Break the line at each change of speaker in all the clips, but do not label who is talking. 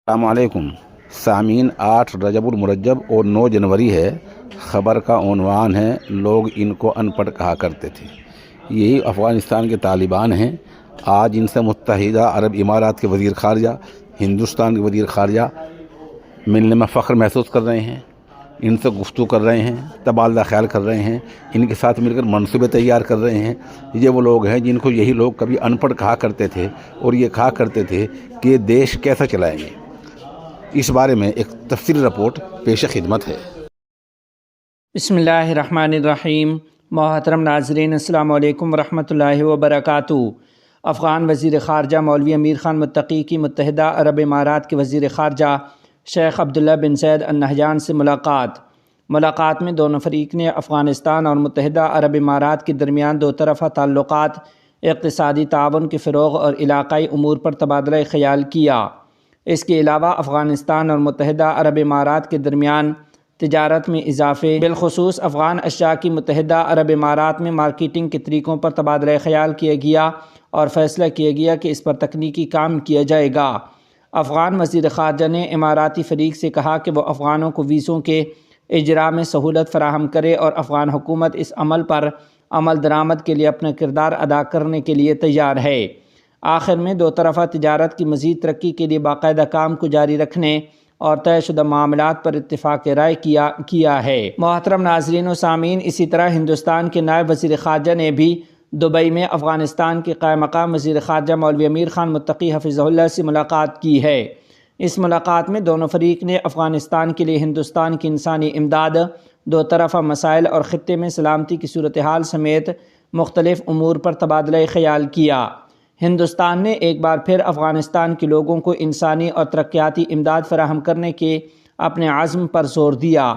السلام علیکم سامعین، 8 رجب المرجب اور 9 جنوری ہے۔ خبر کا عنوان ہے لوگ ان کو ان پڑھ کہا کرتے تھے۔ یہی افغانستان کے طالبان ہیں۔ آج ان سے متحدہ عرب امارات کے وزیر خارجہ، ہندوستان کے وزیر خارجہ ملنے میں فخر محسوس کر رہے ہیں، ان سے گفتگو کر رہے ہیں، تبادلہ خیال کر رہے ہیں، ان کے ساتھ مل کر منصوبے تیار کر رہے ہیں۔ یہ وہ لوگ ہیں جن کو یہی لوگ کبھی ان پڑھ کہا کرتے تھے اور یہ کہا کرتے تھے کہ دیش کیسا چلائیں گے۔ اس بارے میں ایک تفصیلی رپورٹ پیش خدمت ہے۔
بسم اللہ الرحمن الرحیم۔ محترم ناظرین، السلام علیکم ورحمۃ اللہ وبرکاتہ۔ افغان وزیر خارجہ مولوی امیر خان متقی کی متحدہ عرب امارات کے وزیر خارجہ شیخ عبداللہ بن زید النہیان سے ملاقات میں دونوں فریق نے افغانستان اور متحدہ عرب امارات کے درمیان دو طرفہ تعلقات، اقتصادی تعاون کے فروغ اور علاقائی امور پر تبادلہ خیال کیا۔ اس کے علاوہ افغانستان اور متحدہ عرب امارات کے درمیان تجارت میں اضافے، بالخصوص افغان اشیاء کی متحدہ عرب امارات میں مارکیٹنگ کے طریقوں پر تبادلہ خیال کیا گیا اور فیصلہ کیا گیا کہ اس پر تکنیکی کام کیا جائے گا۔ افغان وزیر خارجہ نے اماراتی فریق سے کہا کہ وہ افغانوں کو ویزوں کے اجراء میں سہولت فراہم کرے اور افغان حکومت اس عمل پر عمل درآمد کے لیے اپنا کردار ادا کرنے کے لیے تیار ہے۔ آخر میں دو طرفہ تجارت کی مزید ترقی کے لیے باقاعدہ کام کو جاری رکھنے اور طے شدہ معاملات پر اتفاق رائے کیا ہے۔ محترم ناظرین و سامعین، اسی طرح ہندوستان کے نائب وزیر خارجہ نے بھی دبئی میں افغانستان کے قائم مقام وزیر خارجہ مولوی امیر خان متقی حفظہ اللہ سے ملاقات کی ہے۔ اس ملاقات میں دونوں فریق نے افغانستان کے لیے ہندوستان کی انسانی امداد، دو طرفہ مسائل اور خطے میں سلامتی کی صورتحال سمیت مختلف امور پر تبادلہ خیال کیا۔ ہندوستان نے ایک بار پھر افغانستان کے لوگوں کو انسانی اور ترقیاتی امداد فراہم کرنے کے اپنے عزم پر زور دیا۔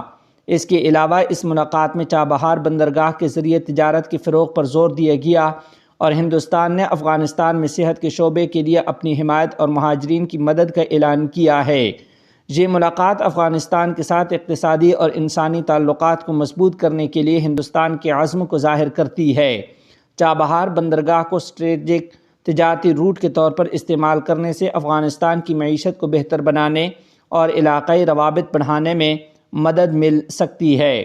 اس کے علاوہ اس ملاقات میں چابہار بندرگاہ کے ذریعے تجارت کے فروغ پر زور دیا گیا اور ہندوستان نے افغانستان میں صحت کے شعبے کے لیے اپنی حمایت اور مہاجرین کی مدد کا اعلان کیا ہے۔ یہ ملاقات افغانستان کے ساتھ اقتصادی اور انسانی تعلقات کو مضبوط کرنے کے لیے ہندوستان کے عزم کو ظاہر کرتی ہے۔ چابہار بندرگاہ کو اسٹریٹجک تجارتی روٹ کے طور پر استعمال کرنے سے افغانستان کی معیشت کو بہتر بنانے اور علاقائی روابط بڑھانے میں مدد مل سکتی ہے۔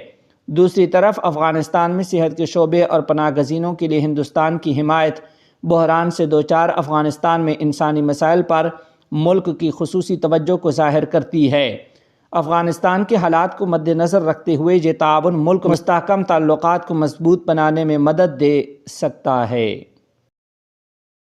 دوسری طرف افغانستان میں صحت کے شعبے اور پناہ گزینوں کے لیے ہندوستان کی حمایت بحران سے دوچار افغانستان میں انسانی مسائل پر ملک کی خصوصی توجہ کو ظاہر کرتی ہے۔ افغانستان کے حالات کو مد نظر رکھتے ہوئے یہ تعاون ملک مستحکم تعلقات کو مضبوط بنانے میں مدد دے سکتا ہے۔